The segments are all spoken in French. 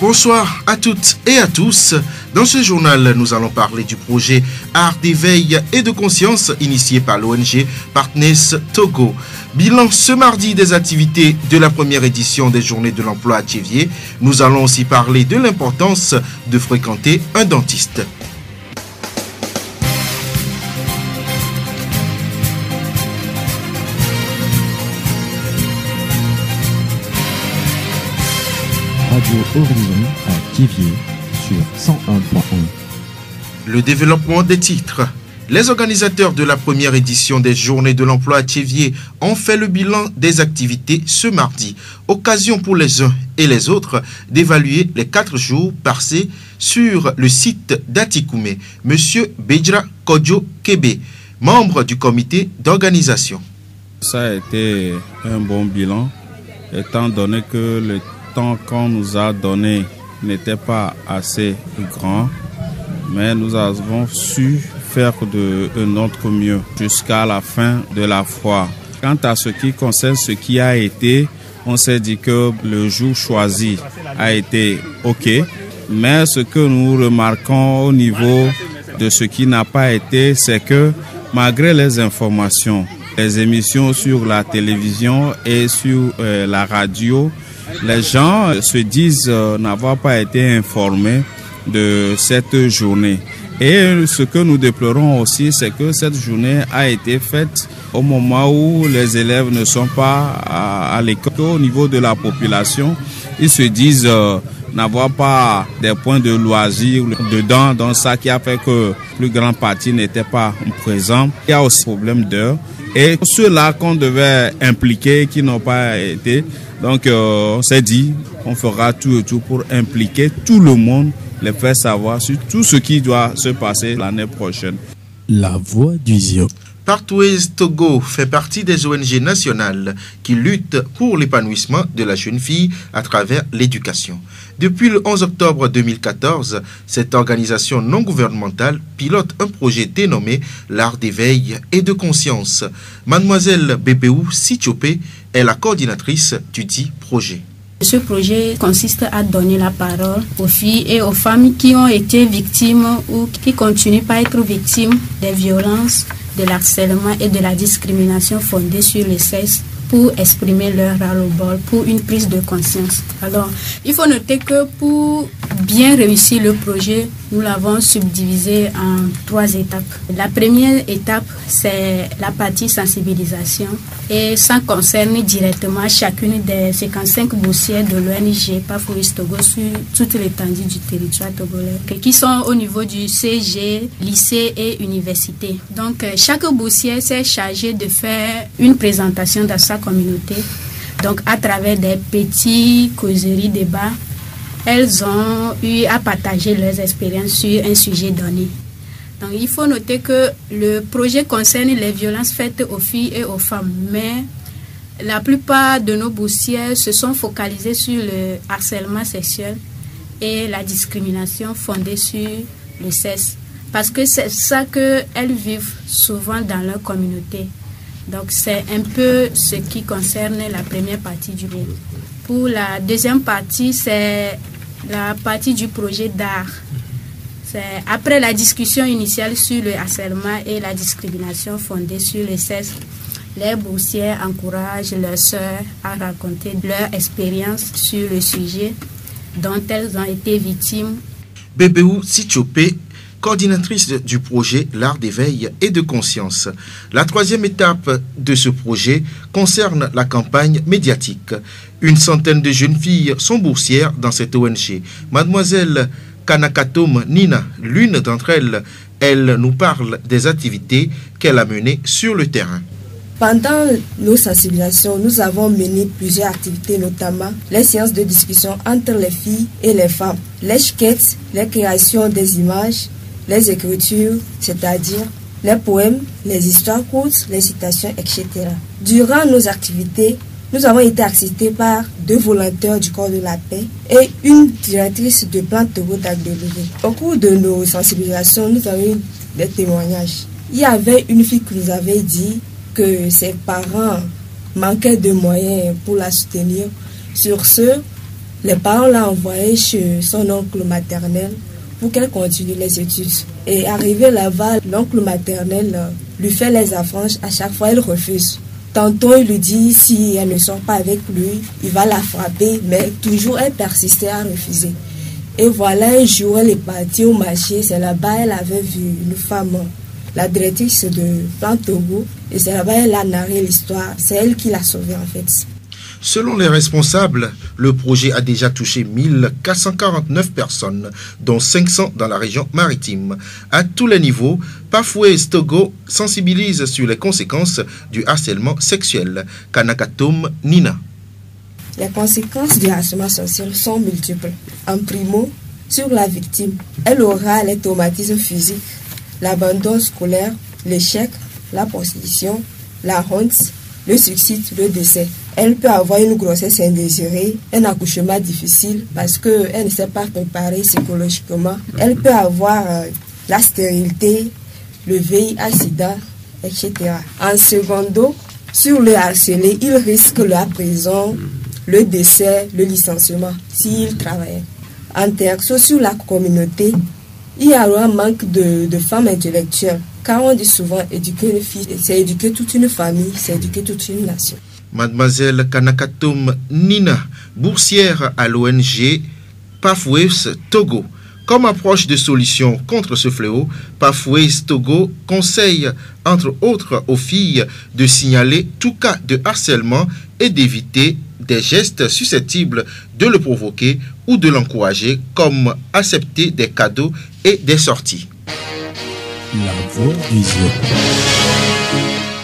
Bonsoir à toutes et à tous. Dans ce journal, nous allons parler du projet Art d'éveil et de conscience initié par l'ONG Partners Togo. Bilan ce mardi des activités de la première édition des Journées de l'emploi à Thiéviers. Nous allons aussi parler de l'importance de fréquenter un dentiste. Radio Horizon à Thiéviers sur 101.1. Le développement des titres. Les organisateurs de la première édition des Journées de l'emploi à Thiéviers ont fait le bilan des activités ce mardi. Occasion pour les uns et les autres d'évaluer les 4 jours passés sur le site d'Atikoumé. Monsieur Bedra Kodjo Kebe, membre du comité d'organisation. Ça a été un bon bilan, étant donné que le temps qu'on nous a donné n'était pas assez grand, mais nous avons su faire de notre mieux jusqu'à la fin de la foire. Quant à ce qui concerne ce qui a été, on s'est dit que le jour choisi a été OK, mais ce que nous remarquons au niveau de ce qui n'a pas été, c'est que malgré les informations, les émissions sur la télévision et sur la radio, les gens se disent n'avoir pas été informés de cette journée. Et ce que nous déplorons aussi, c'est que cette journée a été faite au moment où les élèves ne sont pas à l'école. Au niveau de la population, ils se disent n'avoir pas des points de loisirs dedans. Donc ça qui a fait que la plus grande partie n'était pas présent. Il y a aussi un problème d'heure. Et ceux-là qu'on devait impliquer qui n'ont pas été, donc on s'est dit on fera tout et tout pour impliquer tout le monde, les faire savoir sur tout ce qui doit se passer l'année prochaine. La voix du Zion. Partners Togo fait partie des ONG nationales qui luttent pour l'épanouissement de la jeune fille à travers l'éducation. Depuis le 11 octobre 2014, cette organisation non gouvernementale pilote un projet dénommé l'Art d'éveil et de conscience. Mademoiselle Bébéou Sitchopé est la coordinatrice du dit projet. Ce projet consiste à donner la parole aux filles et aux femmes qui ont été victimes ou qui continuent par être victimes des violences, de l'harcèlement et de la discrimination fondée sur le sexe pour exprimer leur ras-le-bol, pour une prise de conscience. Alors, il faut noter que pour bien réussir le projet, nous l'avons subdivisé en 3 étapes. La première étape, c'est la partie sensibilisation et ça concerne directement chacune des 55 boursières de l'ONG Partners Togo sur toute l'étendue du territoire togolais, qui sont au niveau du CG, lycée et université. Donc, chaque boursière s'est chargée de faire une présentation dans sa communauté. Donc, à travers des petits causeries, débats, elles ont eu à partager leurs expériences sur un sujet donné. Donc, il faut noter que le projet concerne les violences faites aux filles et aux femmes, mais la plupart de nos boursières se sont focalisées sur le harcèlement sexuel et la discrimination fondée sur le sexe, parce que c'est ça qu'elles vivent souvent dans leur communauté. Donc, c'est un peu ce qui concerne la première partie du projet. Pour la deuxième partie, c'est la partie du projet d'art. C'est après la discussion initiale sur le harcèlement et la discrimination fondée sur le sexe, les boursières encouragent leurs sœurs à raconter leur expérience sur le sujet dont elles ont été victimes. Bébéou Sitchopé, coordinatrice du projet l'Art d'éveil et de conscience. La 3e étape de ce projet concerne la campagne médiatique. Une centaine de jeunes filles sont boursières dans cette ONG. Mademoiselle Kanakatom Nina, l'une d'entre elles, elle nous parle des activités qu'elle a menées sur le terrain. Pendant nos sensibilisations, nous avons mené plusieurs activités, notamment les séances de discussion entre les filles et les femmes, les sketchs, les créations des images, les écritures, c'est-à-dire les poèmes, les histoires courtes, les citations, etc. Durant nos activités, nous avons été assistés par 2 volontaires du corps de la paix et une directrice de Plan Togo d'Agdelouvé. Au cours de nos sensibilisations, nous avons eu des témoignages. Il y avait une fille qui nous avait dit que ses parents manquaient de moyens pour la soutenir. Sur ce, Les parents l'ont envoyée chez son oncle maternel pour qu'elle continue les études. Et arrivé là-bas, l'oncle maternel lui fait les affranches. À chaque fois, elle refuse. Tantôt, il lui dit si elle ne sort pas avec lui, il va la frapper. Mais toujours, elle persistait à refuser. Et voilà, un jour, elle est partie au marché. C'est là-bas, elle avait vu une femme, la directrice de Plan Togo. Et c'est là-bas, elle a narré l'histoire. C'est elle qui l'a sauvée, en fait. Selon les responsables, le projet a déjà touché 1449 personnes, dont 500 dans la région maritime. À tous les niveaux, Pathways Togo sensibilise sur les conséquences du harcèlement sexuel. Kanakatom Nina. Les conséquences du harcèlement sexuel sont multiples. En primo, sur la victime, elle aura les traumatismes physiques, l'abandon scolaire, l'échec, la prostitution, la honte, le suicide, le décès. Elle peut avoir une grossesse indésirée, un accouchement difficile parce qu'elle ne s'est pas préparée psychologiquement. Elle peut avoir la stérilité, le VIH/SIDA, etc. En secondo, sur le harcelé, il risque la prison, le décès, le licenciement s'il travaille. En terço, sur la communauté, il y a un manque de femmes intellectuelles. Car on dit souvent éduquer une fille, c'est éduquer toute une famille, c'est éduquer toute une nation. Mademoiselle Kanakatom Nina, boursière à l'ONG Pathways Togo. Comme approche de solution contre ce fléau, Pathways Togo conseille, entre autres, aux filles de signaler tout cas de harcèlement et d'éviter des gestes susceptibles de le provoquer ou de l'encourager, comme accepter des cadeaux et des sorties. La voix du Zion.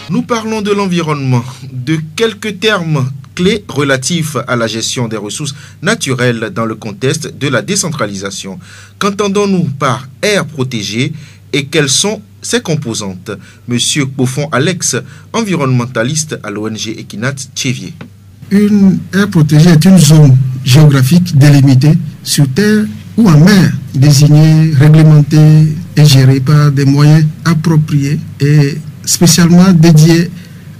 Nous parlons de l'environnement, de quelques termes clés relatifs à la gestion des ressources naturelles dans le contexte de la décentralisation. Qu'entendons-nous par air protégé et quelles sont ses composantes? Monsieur Kpofon Alex, environnementaliste à l'ONG Equinat Tchévier. Une aire protégée est une zone géographique délimitée sur terre ou en mer, désignée, réglementée et gérée par des moyens appropriés et spécialement dédiés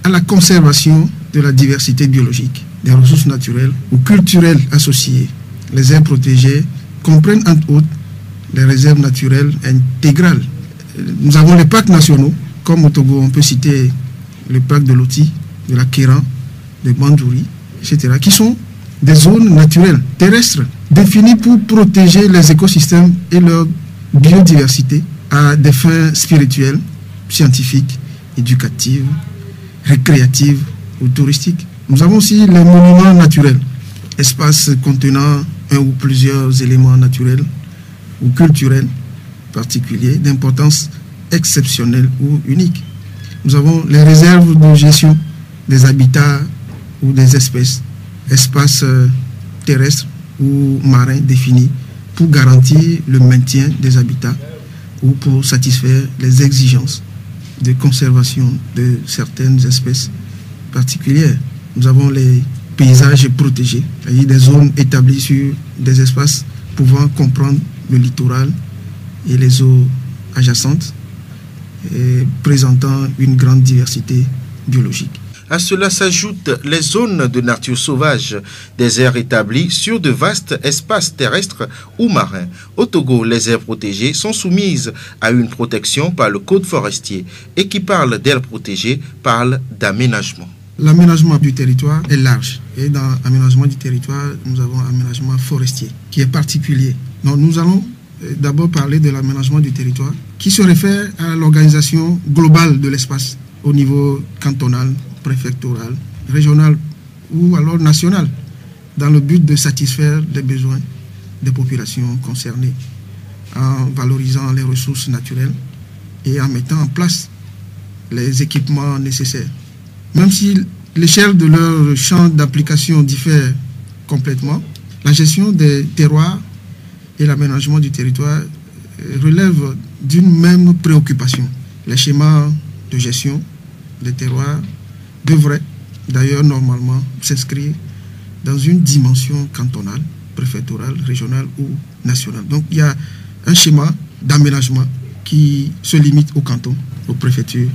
à la conservation de la diversité biologique, des ressources naturelles ou culturelles associées. Les aires protégées comprennent entre autres les réserves naturelles intégrales. Nous avons les parcs nationaux, comme au Togo, on peut citer le parc de Loti, de la Kéran, de Bandjouri, etc., qui sont des zones naturelles terrestres définies pour protéger les écosystèmes et leur biodiversité à des fins spirituelles, scientifiques, éducatives, récréatives ou touristiques. Nous avons aussi les monuments naturels, espaces contenant un ou plusieurs éléments naturels ou culturels particuliers d'importance exceptionnelle ou unique. Nous avons les réserves de gestion des habitats ou des espèces, espaces terrestres ou marins définis pour garantir le maintien des habitats ou pour satisfaire les exigences de conservation de certaines espèces particulières. Nous avons les paysages protégés, c'est-à-dire des zones établies sur des espaces pouvant comprendre le littoral et les eaux adjacentes, et présentant une grande diversité biologique. À cela s'ajoutent les zones de nature sauvage, des aires établies sur de vastes espaces terrestres ou marins. Au Togo, les aires protégées sont soumises à une protection par le code forestier et qui parle d'aires protégées parle d'aménagement. L'aménagement du territoire est large et dans l'aménagement du territoire, nous avons un aménagement forestier qui est particulier. Donc nous allons d'abord parler de l'aménagement du territoire qui se réfère à l'organisation globale de l'espace au niveau cantonal, préfectoral, régional ou alors national, dans le but de satisfaire les besoins des populations concernées, en valorisant les ressources naturelles et en mettant en place les équipements nécessaires. Même si l'échelle de leur champ d'application diffère complètement, la gestion des terroirs et l'aménagement du territoire relèvent d'une même préoccupation. Les schémas de gestion des terroirs devrait d'ailleurs normalement s'inscrire dans une dimension cantonale, préfectorale, régionale ou nationale. Donc il y a un schéma d'aménagement qui se limite aux cantons, aux préfectures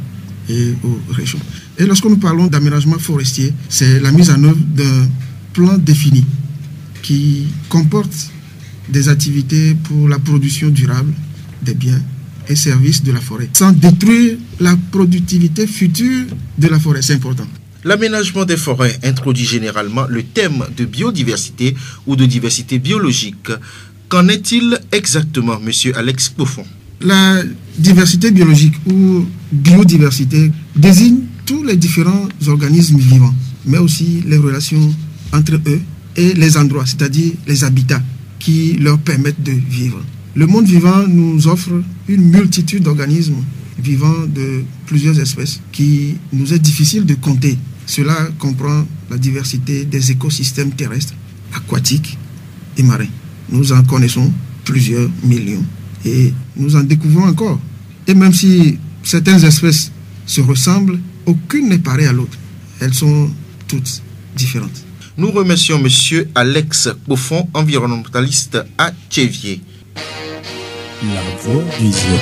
et aux régions. Et lorsque nous parlons d'aménagement forestier, c'est la mise en œuvre d'un plan défini qui comporte des activités pour la production durable des biens et services de la forêt, sans détruire la productivité future de la forêt. C'est important. L'aménagement des forêts introduit généralement le thème de biodiversité ou de diversité biologique. Qu'en est-il exactement, monsieur Alex Poffon? La diversité biologique ou biodiversité désigne tous les différents organismes vivants, mais aussi les relations entre eux et les endroits, c'est-à-dire les habitats qui leur permettent de vivre. Le monde vivant nous offre une multitude d'organismes vivants de plusieurs espèces qui nous est difficile de compter. Cela comprend la diversité des écosystèmes terrestres, aquatiques et marins. Nous en connaissons plusieurs millions et nous en découvrons encore. Et même si certaines espèces se ressemblent, aucune n'est pareille à l'autre. Elles sont toutes différentes. Nous remercions monsieur Alex Poffon, environnementaliste à Tchéviers. La voix vision.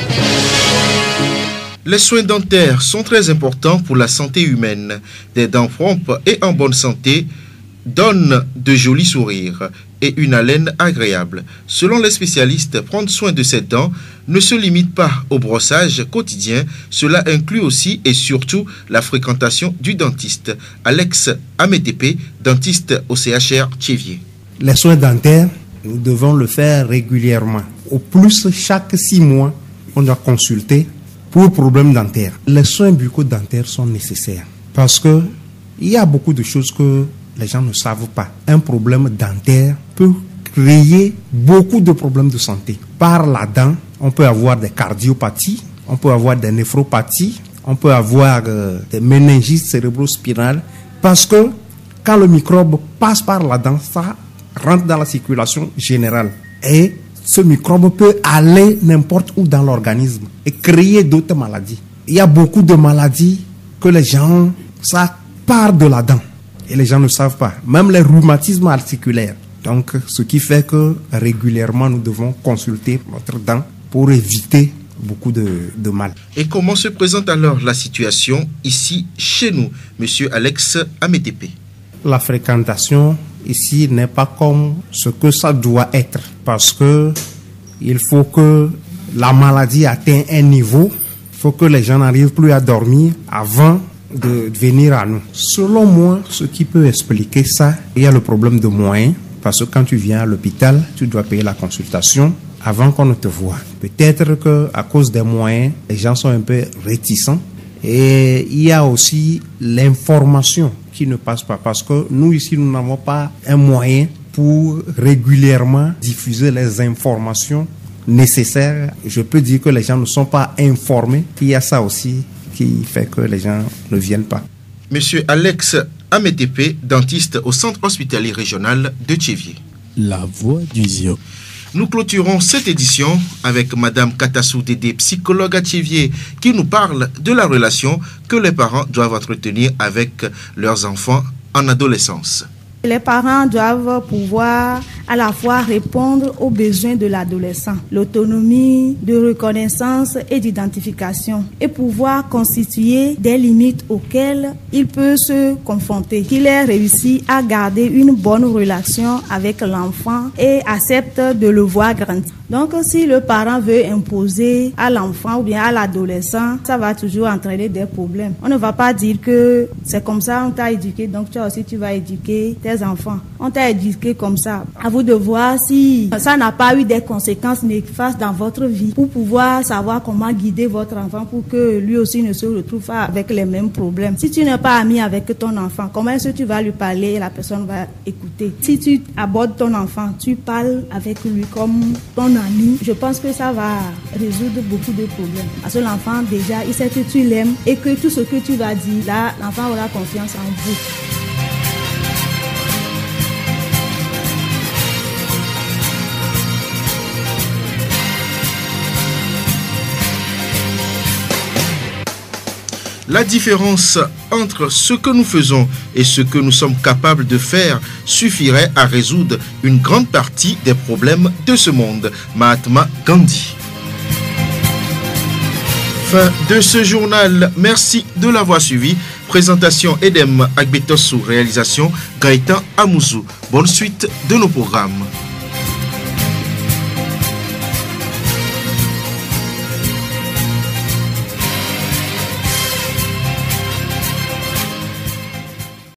Les soins dentaires sont très importants pour la santé humaine. Des dents propres et en bonne santé donnent de jolis sourires et une haleine agréable. Selon les spécialistes, prendre soin de ses dents ne se limite pas au brossage quotidien. Cela inclut aussi et surtout la fréquentation du dentiste. Alex Ametepe, dentiste au CHR Tchéviers. Les soins dentaires, nous devons le faire régulièrement. Au plus, chaque 6 mois, on doit consulter pour problème dentaire. Les soins bucco-dentaires sont nécessaires parce que il y a beaucoup de choses que les gens ne savent pas. Un problème dentaire peut créer beaucoup de problèmes de santé. Par la dent, on peut avoir des cardiopathies, on peut avoir des néphropathies, on peut avoir des méningites cérébrospinales parce que quand le microbe passe par la dent, ça rentre dans la circulation générale et ce microbe peut aller n'importe où dans l'organisme et créer d'autres maladies. Il y a beaucoup de maladies que les gens, ça part de la dent et les gens ne savent pas. Même les rhumatismes articulaires. Donc, ce qui fait que régulièrement, nous devons consulter notre dent pour éviter beaucoup de mal. Et comment se présente alors la situation ici, chez nous, monsieur Alex Ametepe? La fréquentation ici n'est pas comme ce que ça doit être parce que il faut que la maladie atteigne un niveau, il faut que les gens n'arrivent plus à dormir avant de venir à nous. Selon moi, ce qui peut expliquer ça, il y a le problème de moyens parce que quand tu viens à l'hôpital, tu dois payer la consultation avant qu'on ne te voie. Peut-être qu'à cause des moyens, les gens sont un peu réticents et il y a aussi l'information qui ne passe pas parce que nous ici nous n'avons pas un moyen pour régulièrement diffuser les informations nécessaires. Je peux dire que les gens ne sont pas informés. Il y a ça aussi qui fait que les gens ne viennent pas. Monsieur Alex Ametepe, dentiste au centre hospitalier régional de Tchéviers. La voix du Zion. Nous clôturons cette édition avec Madame Katassou Dédé, psychologue à Tchéviers, qui nous parle de la relation que les parents doivent entretenir avec leurs enfants en adolescence. Les parents doivent pouvoir à la fois répondre aux besoins de l'adolescent, l'autonomie de reconnaissance et d'identification, et pouvoir constituer des limites auxquelles il peut se confronter, qu'il ait réussi à garder une bonne relation avec l'enfant et accepte de le voir grandir. Donc, si le parent veut imposer à l'enfant ou bien à l'adolescent, ça va toujours entraîner des problèmes. On ne va pas dire que c'est comme ça, on t'a éduqué, donc toi aussi tu vas éduquer tes enfants. On t'a éduqué comme ça. À vous de voir si ça n'a pas eu des conséquences néfastes dans votre vie pour pouvoir savoir comment guider votre enfant pour que lui aussi ne se retrouve pas avec les mêmes problèmes. Si tu n'es pas ami avec ton enfant, comment est-ce que tu vas lui parler et la personne va écouter? Si tu abordes ton enfant, tu parles avec lui comme ton ami, je pense que ça va résoudre beaucoup de problèmes. Parce que l'enfant, déjà, il sait que tu l'aimes et que tout ce que tu vas dire, là, l'enfant aura confiance en vous. La différence entre ce que nous faisons et ce que nous sommes capables de faire suffirait à résoudre une grande partie des problèmes de ce monde. Mahatma Gandhi. Fin de ce journal. Merci de l'avoir suivi. Présentation Edem Agbetos sous réalisation Gaëtan Amouzou. Bonne suite de nos programmes.